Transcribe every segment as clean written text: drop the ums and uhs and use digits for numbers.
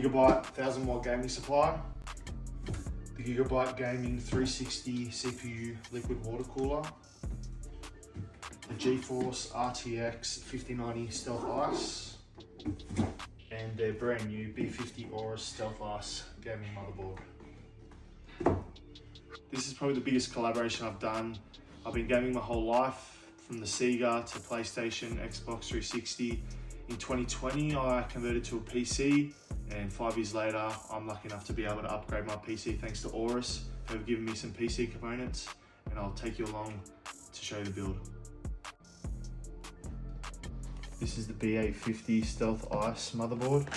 Gigabyte 1000 watt gaming supply, the Gigabyte Gaming 360 CPU liquid water cooler, the GeForce RTX 5090 Stealth Ice, and their brand new B50 Aorus Stealth Ice gaming motherboard. This is probably the biggest collaboration I've done. I've been gaming my whole life, from the Sega to PlayStation, Xbox 360. In 2020, I converted to a PC, and 5 years later, I'm lucky enough to be able to upgrade my PC thanks to Aorus. They've given me some PC components, and I'll take you along to show you the build. This is the B850 Stealth Ice motherboard.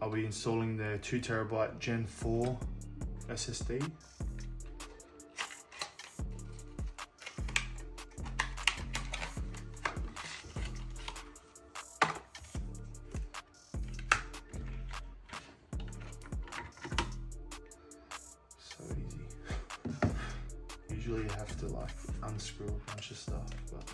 I'll be installing the 2TB Gen 4 SSD. So easy. Usually you have to like unscrew a bunch of stuff, but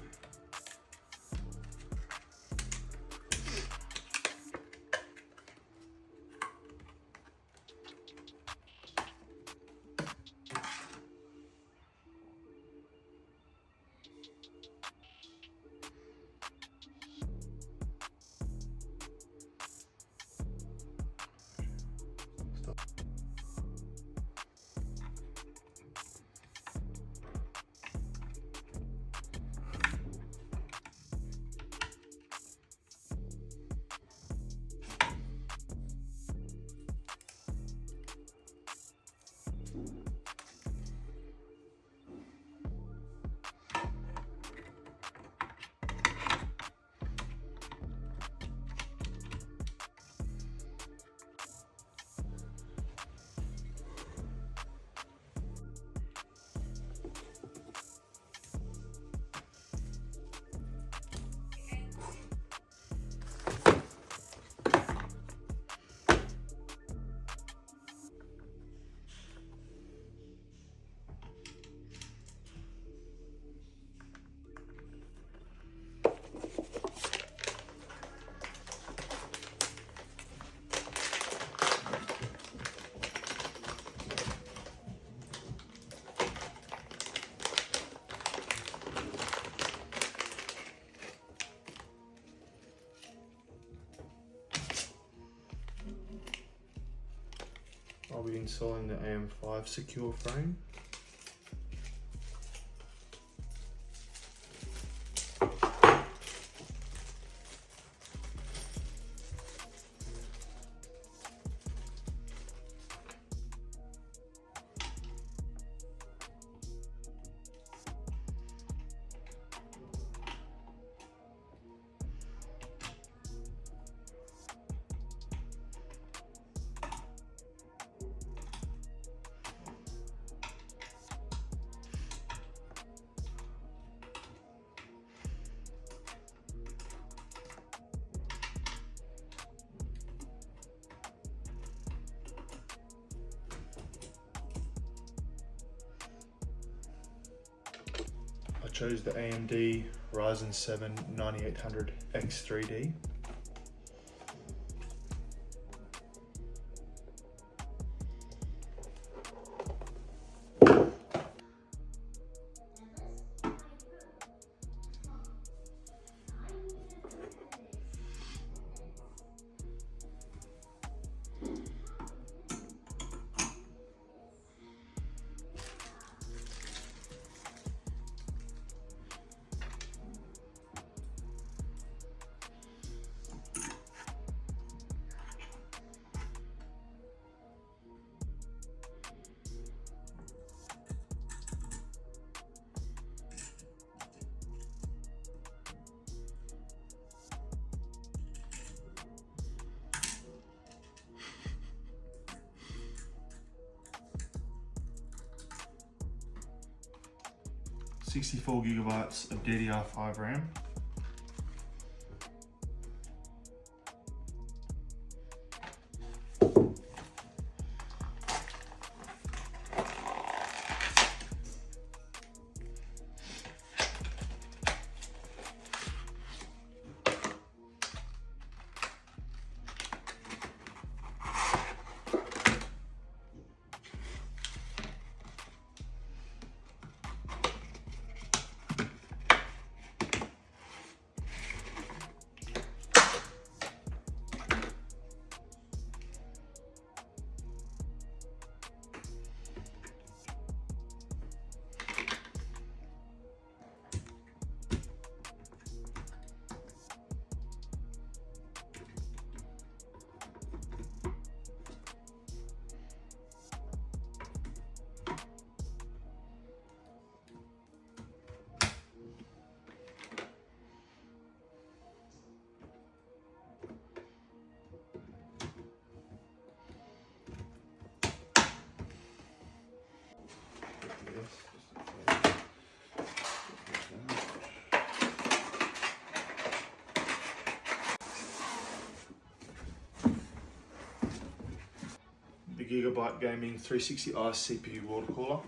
I'll be installing the AM5 secure frame. I chose the AMD Ryzen 7 9800X3D. 64 gigabytes of DDR5 RAM. The Gigabyte Gaming 360i CPU water cooler.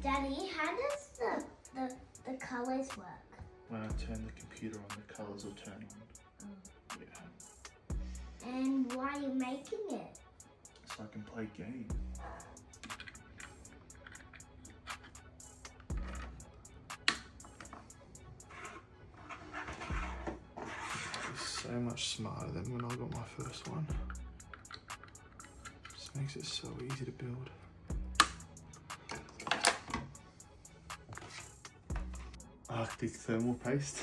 Daddy, how does the colours work? When I turn the computer on, the colours will turn on. Yeah. And why are you making it? So I can play games. It's so much smarter than when I got my first one. Just makes it so easy to build. Arctic thermal paste.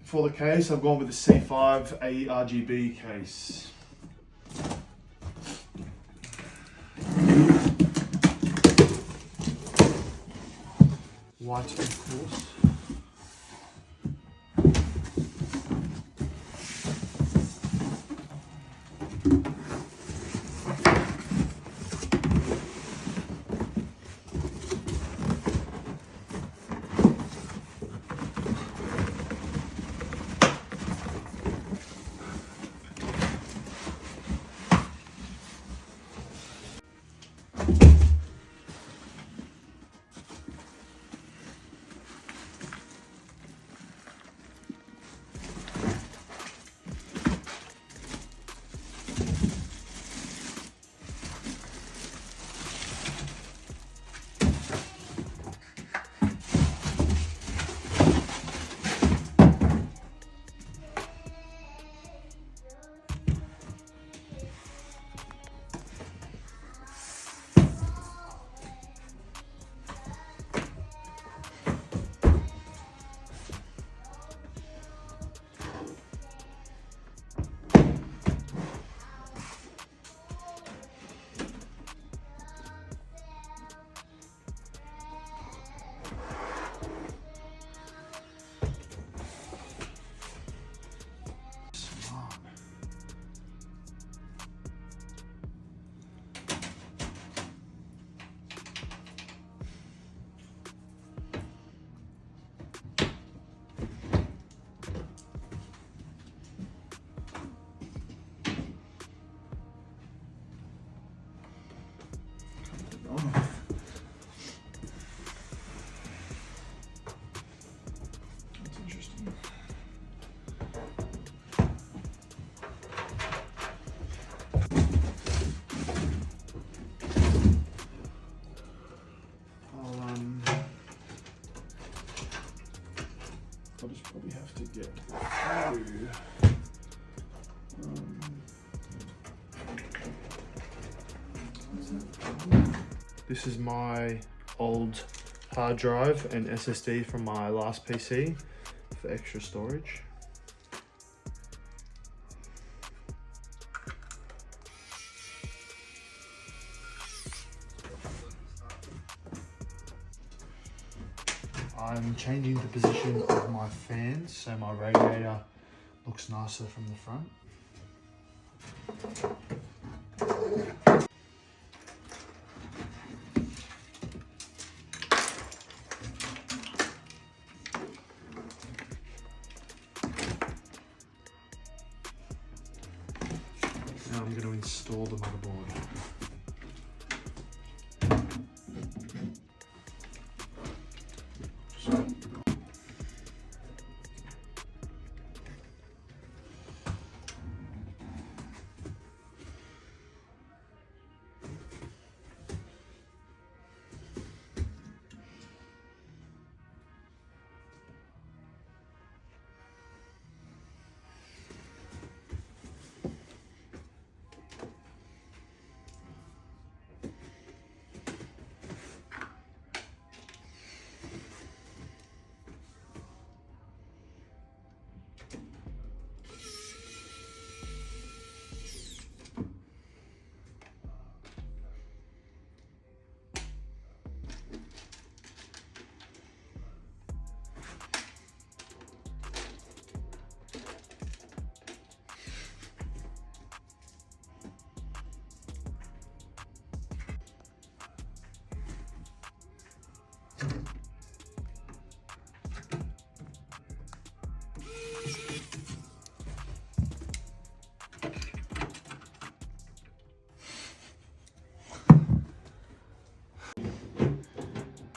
For the case, I've gone with the C5 ARGB case. White, of course. This is my old hard drive and SSD from my last PC for extra storage. I'm changing the position of my fans so my radiator looks nicer from the front. Now I'm going to install the motherboard.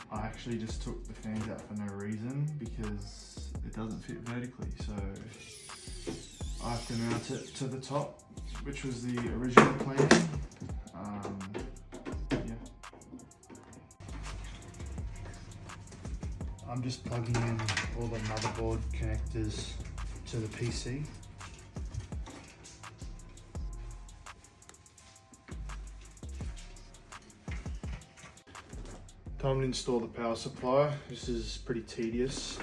I actually just took the fans out for no reason because it doesn't fit vertically, so I have to mount it to the top, which was the original plan. Yeah. I'm just plugging in all the motherboard connectors to the PC. Time to install the power supply. This is pretty tedious.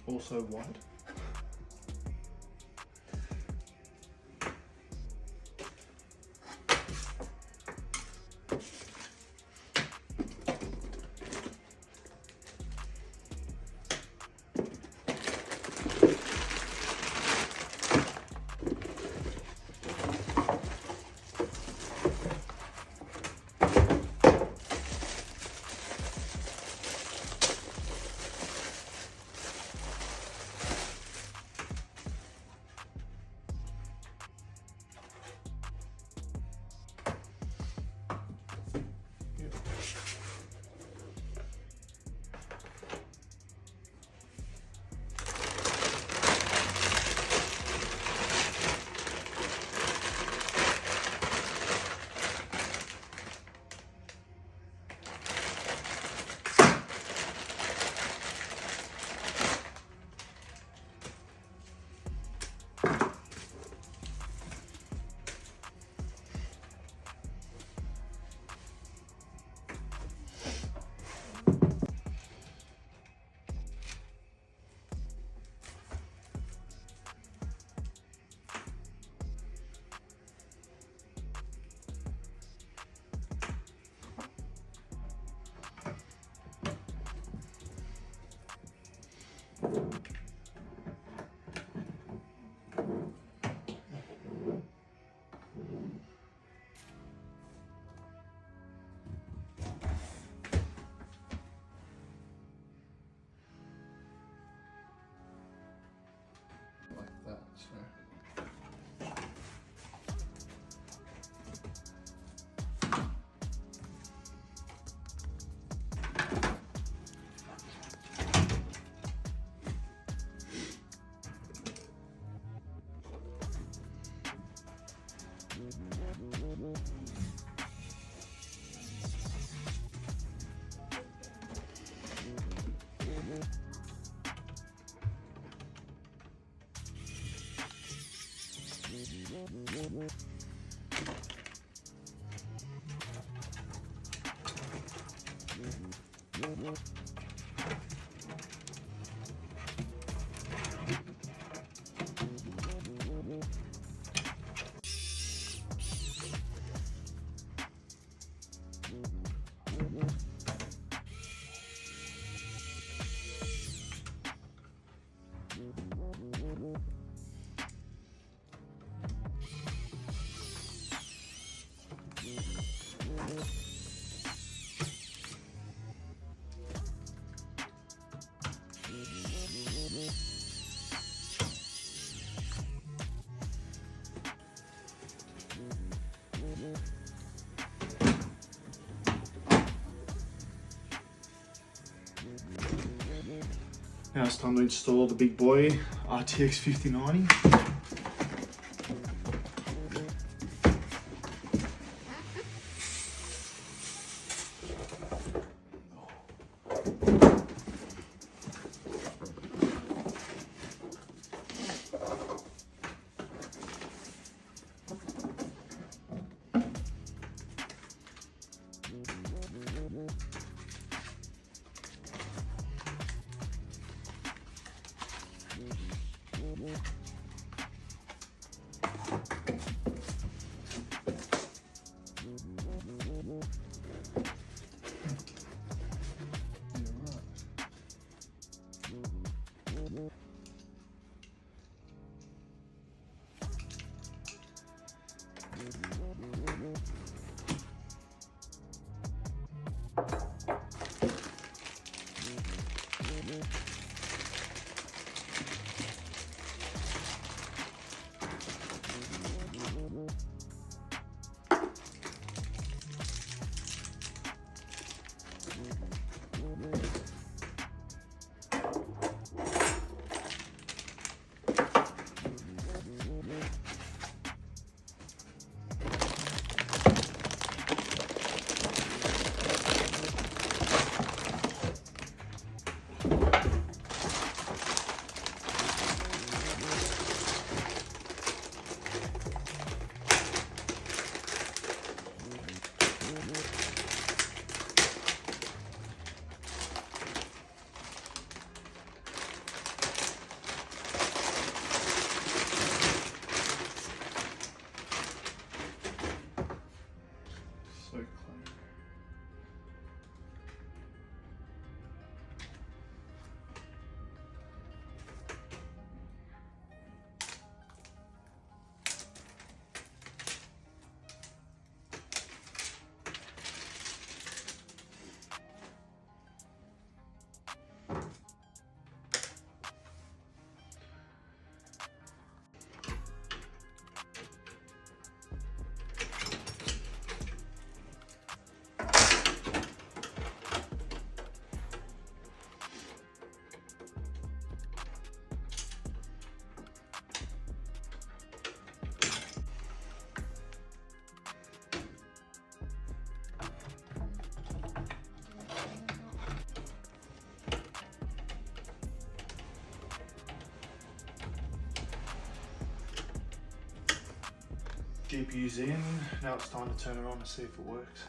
Also wide. Now it's time to install the big boy RTX 5090. So clean. GPU's in, now it's time to turn it on to see if it works.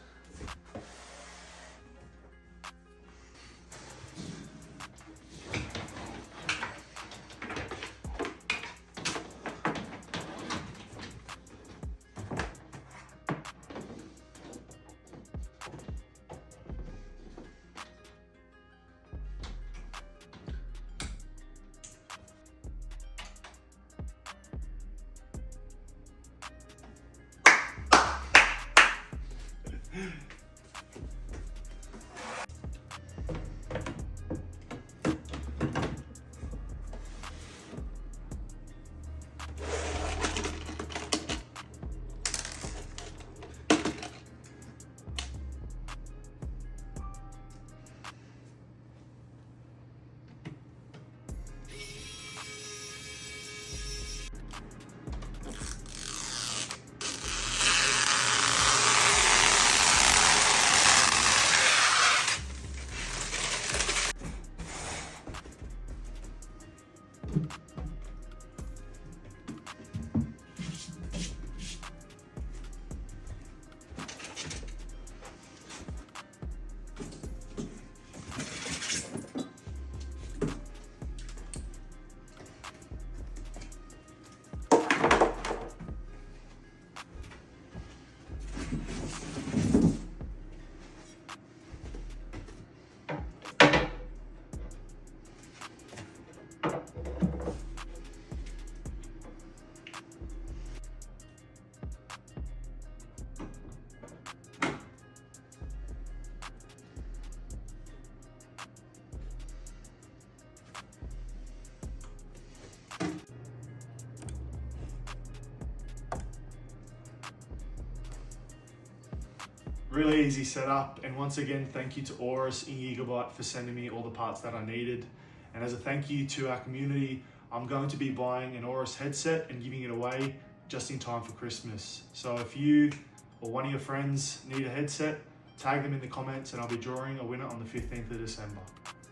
Really easy setup. And once again, thank you to Aorus in Gigabyte for sending me all the parts that I needed. And as a thank you to our community, I'm going to be buying an Aorus headset and giving it away just in time for Christmas. So if you or one of your friends need a headset, tag them in the comments and I'll be drawing a winner on the 15th of December.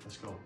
Let's go.